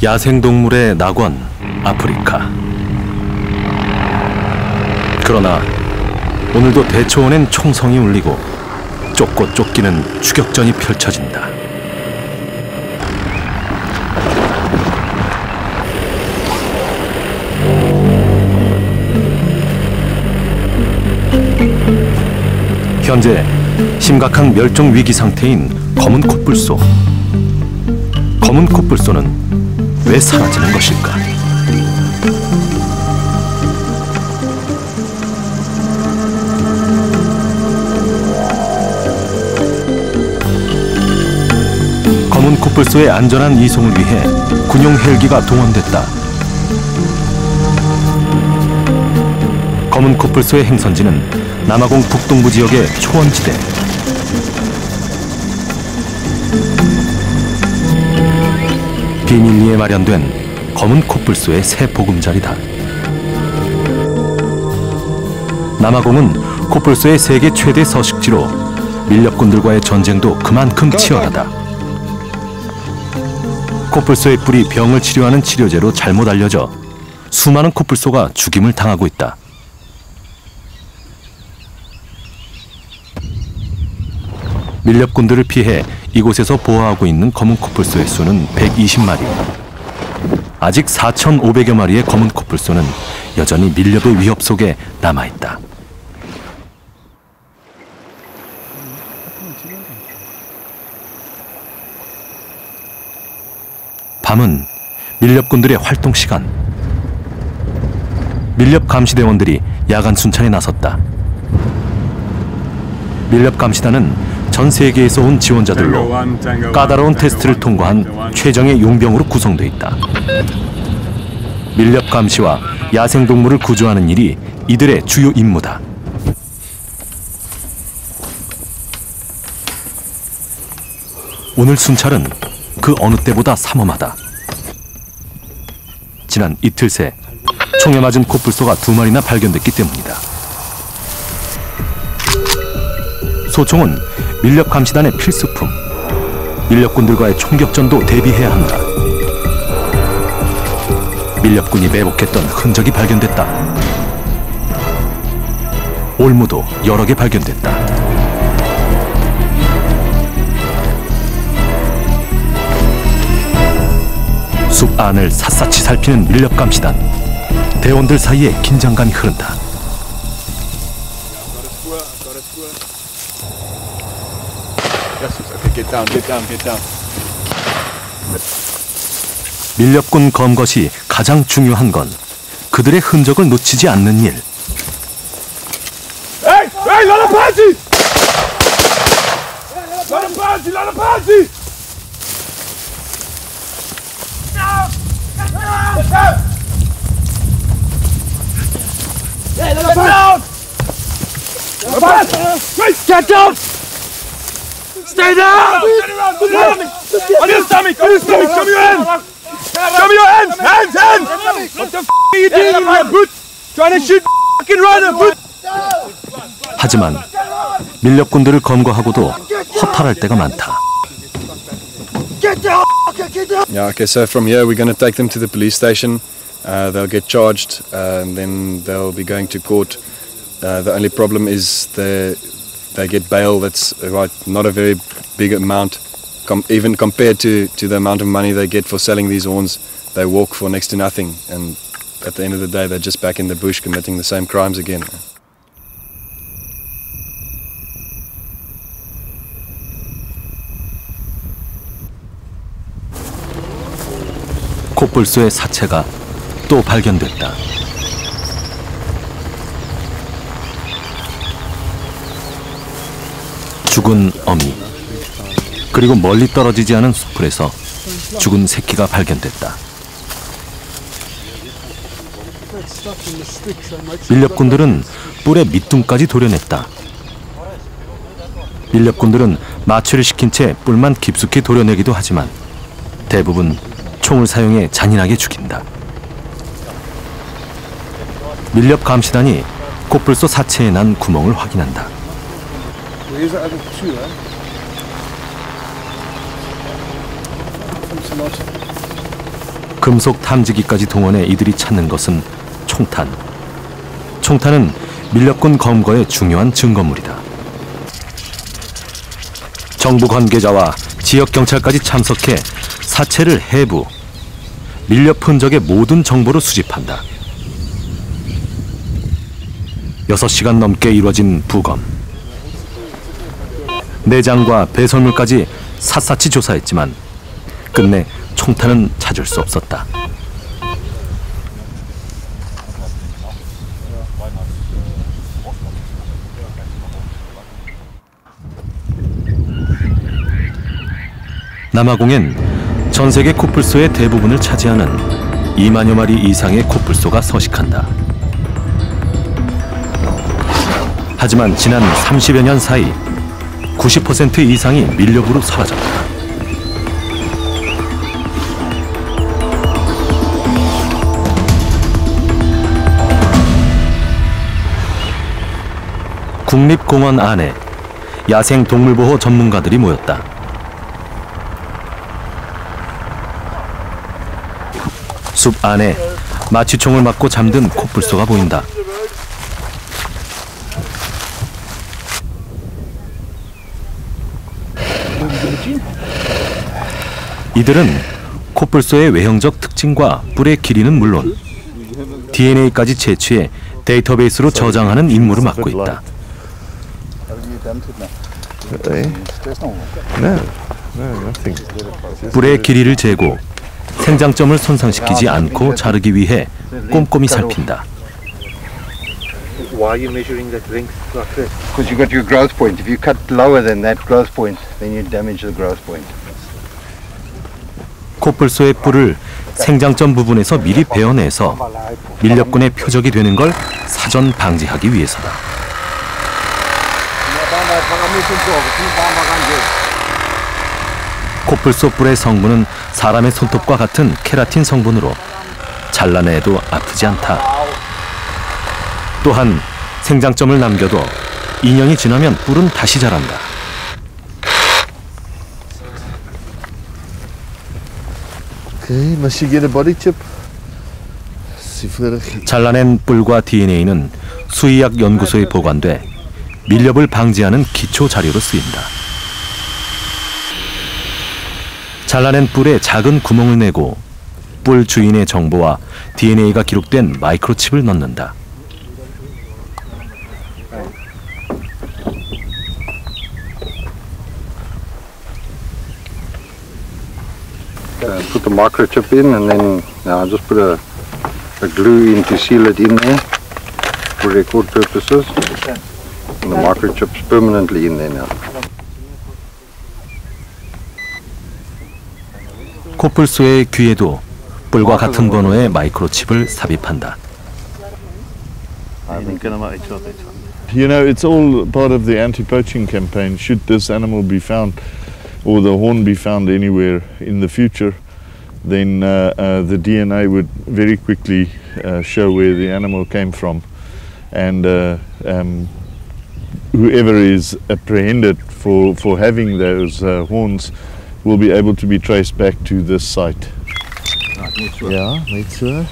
야생동물의 낙원, 아프리카. 그러나 오늘도 대초원엔 총성이 울리고 쫓고 쫓기는 추격전이 펼쳐진다. 현재 심각한 멸종 위기 상태인 검은 코뿔소. 검은 코뿔소는 왜 사라지는 것일까? 검은 코뿔소의 안전한 이송을 위해 군용 헬기가 동원됐다. 검은 코뿔소의 행선지는 남아공 북동부 지역의 초원지대. 비밀리에 마련된 검은 코뿔소의 새 보금자리다. 남아공은 코뿔소의 세계 최대 서식지로 밀렵꾼들과의 전쟁도 그만큼 치열하다. 코뿔소의 뿔이 병을 치료하는 치료제로 잘못 알려져 수많은 코뿔소가 죽임을 당하고 있다. 밀렵꾼들을 피해 이곳에서 보호하고 있는 검은 코뿔소의 수는 120마리. 아직 4,500여 마리의 검은 코뿔소는 여전히 밀렵의 위협 속에 남아있다. 밤은 밀렵꾼들의 활동 시간. 밀렵 감시대원들이 야간 순찰에 나섰다. 밀렵 감시단은 전 세계에서 온 지원자들로 까다로운 테스트를 통과한 최정예 용병으로 구성되어 있다. 밀렵 감시와 야생동물을 구조하는 일이 이들의 주요 임무다. 오늘 순찰은 그 어느 때보다 삼엄하다. 지난 이틀 새 총에 맞은 코뿔소가 2마리나 발견됐기 때문이다. 소총은 밀렵 감시단의 필수품. 밀렵꾼들과의 총격전도 대비해야 한다. 밀렵꾼이 매복했던 흔적이 발견됐다. 올무도 여러 개 발견됐다. 숲 안을 샅샅이 살피는 밀렵 감시단. 대원들 사이에 긴장감이 흐른다. 밀렵꾼 검것이 가장 중요한 건 그들의 흔적을 놓치지 않는 일. Get down! Stay down! On your stomach! On your stomach! Show me your hands! Show me your hands! Hands! Hands! What the f*** are you doing in here, boot? Trying to shoot f***ing runner, boot! 하지만 밀렵꾼들을 검거하고도 허탈할 때가 많다. Yeah, okay, so from here we're going to take them to the police station. They'll get charged and then they'll be going to court. The only problem is they get bail that's not a very big amount, even compared to the amount of money they get for selling these horns. They walk for next to nothing, and at the end of the day they're just back in the bush committing the same crimes again. 코뿔소의 사체가 또 발견됐다. 죽은 어미, 그리고 멀리 떨어지지 않은 숲풀에서 죽은 새끼가 발견됐다. 밀렵꾼들은 뿔에 밑둥까지 도려냈다. 밀렵꾼들은 마취를 시킨 채 뿔만 깊숙이 도려내기도 하지만 대부분 총을 사용해 잔인하게 죽인다. 밀렵 감시단이 코뿔소 사체에 난 구멍을 확인한다. 금속 탐지기까지 동원해 이들이 찾는 것은 총탄. 총탄은 밀렵군 검거의 중요한 증거물이다. 정부 관계자와 지역 경찰까지 참석해 사체를 해부, 밀렵 흔적의 모든 정보를 수집한다. 6시간 넘게 이루어진 부검. 내장과 배설물까지 샅샅이 조사했지만 끝내 총탄은 찾을 수 없었다. 남아공엔 전 세계 코뿔소의 대부분을 차지하는 2만여 마리 이상의 코뿔소가 서식한다. 하지만 지난 30여 년 사이 90% 이상이 밀렵으로 사라졌다. 국립공원 안에 야생 동물보호 전문가들이 모였다. 숲 안에 마취총을 맞고 잠든 코뿔소가 보인다. 이들은 코뿔소의 외형적 특징과 뿔의 길이는 물론 DNA까지 채취해 데이터베이스로 저장하는 임무를 맡고 있다. 뿔의 길이를 재고 생장점을 손상시키지 않고 자르기 위해 꼼꼼히 살핀다. Why are you measuring that length like this? Because you got your growth point. If you cut lower than that growth point, then you damage the growth point. 코뿔소의 뿔을 생장점 부분에서 미리 베어내서 밀렵군의 표적이 되는 걸 사전 방지하기 위해서다. 코뿔소 뿔의 성분은 사람의 손톱과 같은 케라틴 성분으로 잘라내도 아프지 않다. 또한 생장점을 남겨도 2년이 지나면 뿔은 다시 자란다. Okay, must you get a body chip? 잘라낸 뿔과 DNA는 수의학 연구소에 보관돼 밀렵을 방지하는 기초 자료로 쓰인다. 잘라낸 뿔에 작은 구멍을 내고 뿔 주인의 정보와 DNA가 기록된 마이크로칩을 넣는다. Put the microchip in and then I'll just put a glue in to seal it in there for record purposes. And the microchip's permanently in there now. 코뿔소의 귀에도 뿔과 같은 번호의 마이크로칩을 삽입한다. You know, it's all part of the anti-poaching campaign. Should this animal be found, or the horn be found anywhere in the future, then the DNA would very quickly show where the animal came from, and whoever is apprehended for having those horns will be able to be traced back to this site. Yeah, make sure.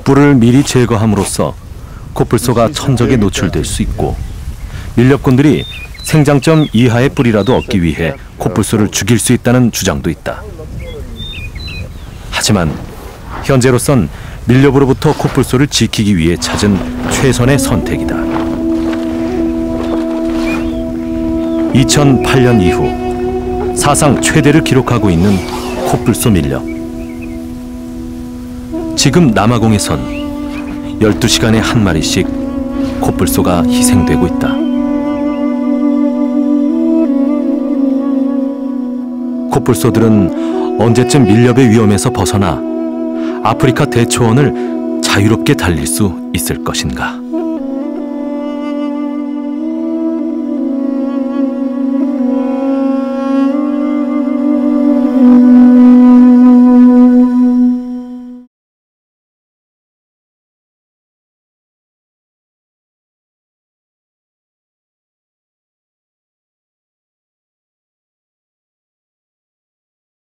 뿔을 미리 제거함으로써 코뿔소가 천적에 노출될 수 있고 밀렵꾼들이 생장점 이하의 뿔이라도 얻기 위해 코뿔소를 죽일 수 있다는 주장도 있다. 하지만 현재로선 밀렵으로부터 코뿔소를 지키기 위해 찾은 최선의 선택이다. 2008년 이후 사상 최대를 기록하고 있는 코뿔소 밀렵. 지금 남아공에선 12시간에 한 마리씩 코뿔소가 희생되고 있다. 코뿔소들은 언제쯤 밀렵의 위험에서 벗어나 아프리카 대초원을 자유롭게 달릴 수 있을 것인가?